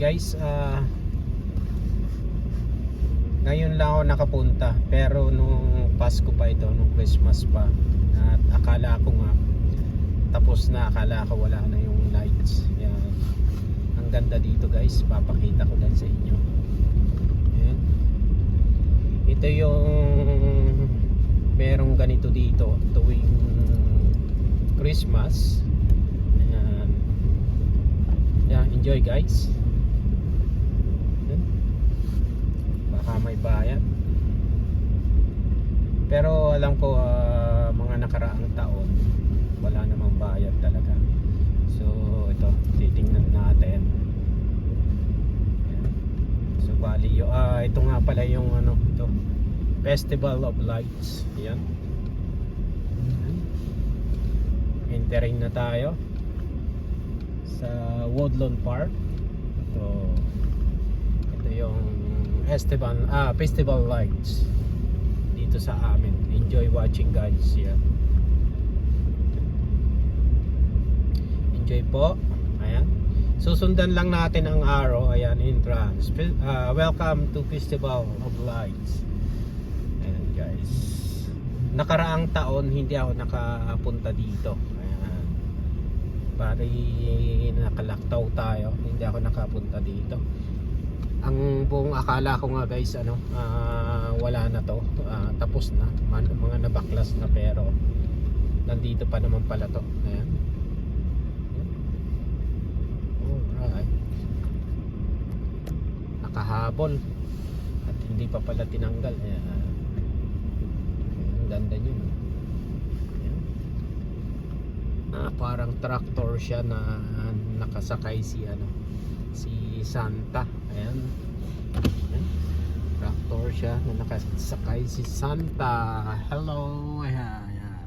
Guys, ngayon lang ako nakapunta, pero nung Pasko pa ito, nung Christmas pa, at akala ko nga tapos na, akala ko wala na yung lights. Yan. Ang ganda dito guys, papakita ko lang sa inyo. Yan. Ito yung merong ganito dito tuwing Christmas. Yan. Yan, enjoy guys. Baka may bayad, pero alam ko mga nakaraang taon wala namang bayad talaga. So ito, titingnan natin. Ayan. So bali ito nga pala yung ano, ito, Festival of Lights. Ayan. Entering na tayo sa Woodlawn Park. Ito yung Festival Lights dito sa amin. Enjoy watching guys. Yeah. Enjoy po. Ayan. Susundan lang natin ang arrow. Ayan, entrance. Welcome to Festival of Lights. Ayan guys. Nakaraang taon hindi ako nakapunta dito. Ayan. Pari nakalaktaw tayo. Hindi ako nakapunta dito. Ang buong akala ko nga guys, wala na to, tapos na, mga nabaklas na, pero nandito pa naman pala to. Ayan. Alright. Nakahabol at hindi pa pala tinanggal. Ayan. Ang ganda nyo. Ayan. Parang tractor siya na nakasakay si Santa. Ayan. Ayan. Tractor siya na nakasakay si Santa. Hello. Ayan. Ayan.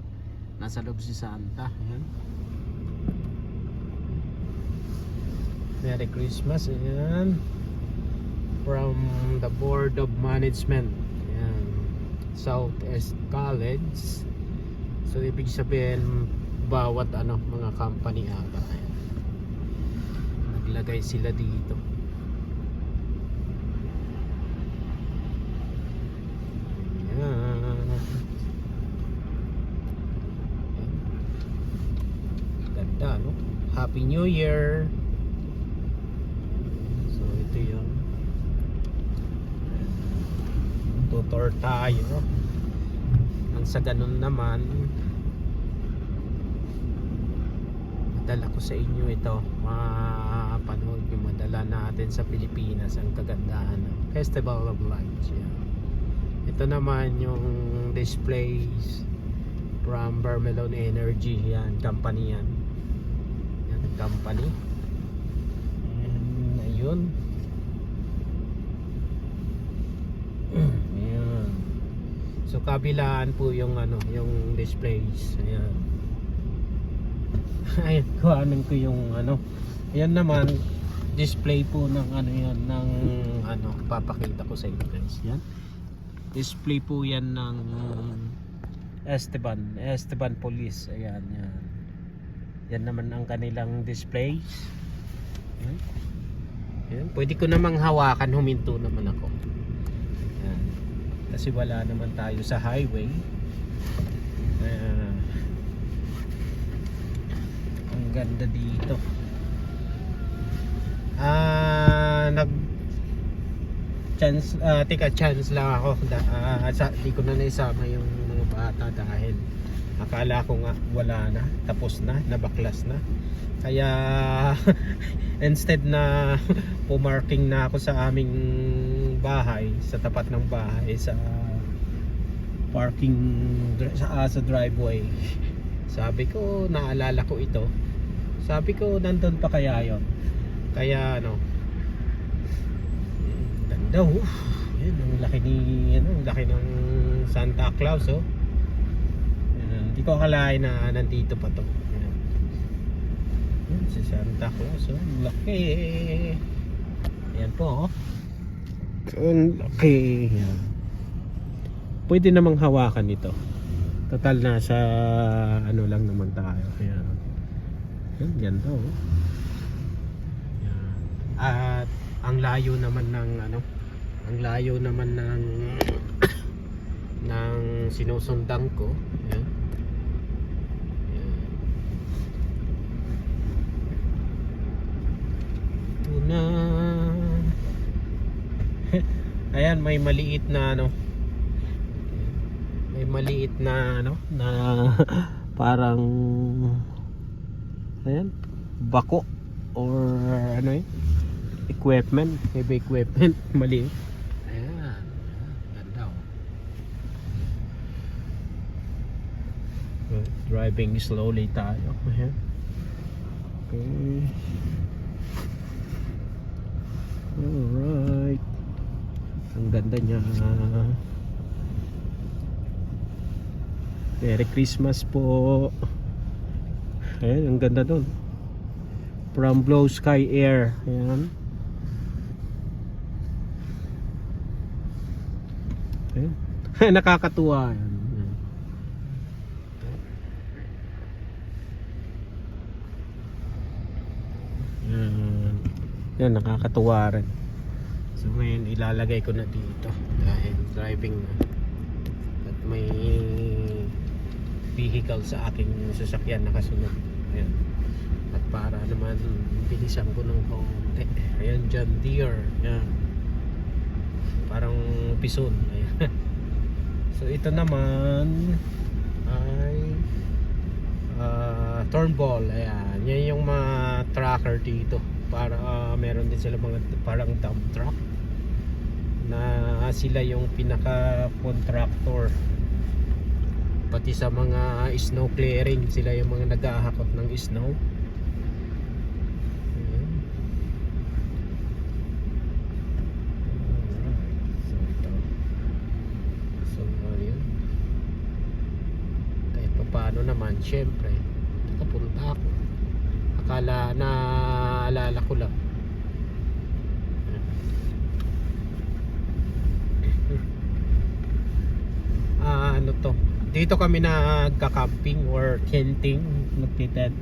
Nasa loob si Santa. Ayan. Merry Christmas. Ayan. From the Board of Management. Ayan. Southeast College. So ibig sabihin bawat mga company ata. Ayan. Naglagay sila dito. Ganda, no? Happy New Year. So ito yun. Tutor tayo. Nang sa ganun naman, madala ko sa inyo ito, mapanood yung madala natin sa Pilipinas, ang kagandahan ng Festival of Lights. Yan. Ito naman yung displays from Vermelon Energy. Yan, company yan. Yan, company. And ayun. Ayan. So kabilaan po yung yung displays. Ayan. Ayan, kuhanin ko yung ayan naman, display po ng yan, ng papakita ko sa inyo guys. Yan. Display po yan ng Esteban Police. Ayan, yan. Yan naman ang kanilang displays. Ayan. Ayan. Pwede ko namang hawakan, huminto naman ako. Ayan. Kasi wala naman tayo sa highway. Ayan. Ang ganda dito. Chance lang ako. Di ko na naisama yung mga bata dahil akala ko nga wala na, tapos na, nabaklas na. Kaya instead na pumarking na ako sa aming bahay, sa tapat ng bahay, sa parking sa driveway, sabi ko, naalala ko ito, sabi ko nandun pa kaya yon. Kaya ganda. Yan, ang laki laki ng Santa Claus. Hindi ko akalain na nandito pa to. Yan, si Santa Claus. Laki. Yan po. Ang laki. Yan. Pwede namang hawakan ito. Total nasa lang naman tayo. Yan. Yan, ganda. Yan. At layo naman ng ano, ang layo naman ng ng sinusundan ko. Ayan. Ito na. Ayan, may maliit na ano, may maliit na ano, na parang ayan, bako or ano yun, equipment, heavy equipment, maliit. Ayan, ganda oh. Driving slowly tayo. Ayan. Okay. Alright. Ang ganda niya. Merry Christmas po. Ayan, ang ganda dun. From Blue Sky Air. Ayan. Ayan. Nakakatuwa. Ayan. Ayan. Ayan, nakakatuwa rin. So ngayon ilalagay ko na dito dahil driving na at may vehicle sa aking sasakyan nakasunod. Ayan. At para naman bilisan ko ng konti. Ayan, John Deere. Ayan. Parang pison. Ayan. So ito naman ay Turnbull. Ayan. Yan yung mga tracker dito. Para meron din sila mga parang dump truck na sila yung pinaka contractor pati sa mga snow clearing, sila yung mga naghahakot ng snow. Ayan. So ito, so ayun, kahit pa paano naman syempre nakapunta ako, akala na alala ko lang. Ano to, dito kami nagka-camping or tenting, nagtitent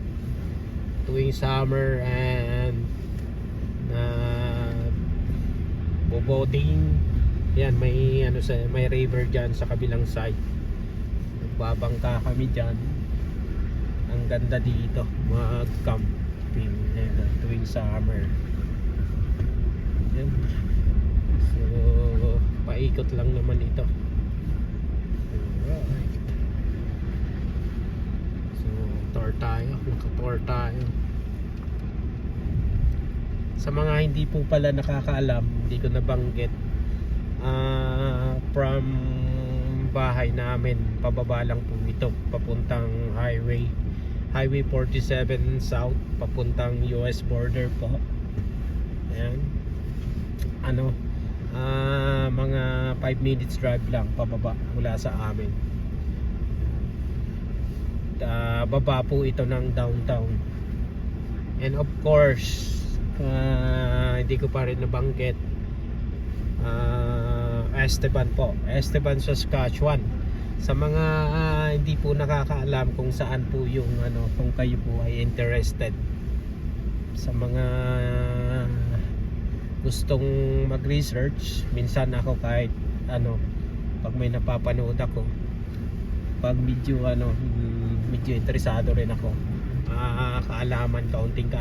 tuwing summer, and boboting. Yan, may ano sa may river diyan sa kabilang side. Nagbabangka kami diyan. Ang ganda dito mag-camping tuwing summer. Yan. So paikot lang naman ito. Alright. So tour tayo, naka-tour tayo. Sa mga hindi po pala nakakaalam, hindi ko nabanggit, from bahay namin pababa lang po ito papuntang highway 47 south papuntang US border po. Ayan. Ano, mga 5 minutes drive lang pababa mula sa amin. Baba po ito ng downtown. And of course, hindi ko pa rin nabanggit, Esteban po, Esteban, Saskatchewan. Sa mga hindi po nakakaalam kung saan po yung ano, kung kayo po ay interested sa mga gustong mag-research, minsan ako kahit ano, pag may napapanood ako, pag medyo ano, medyo interesado rin ako, kaalaman, kaunting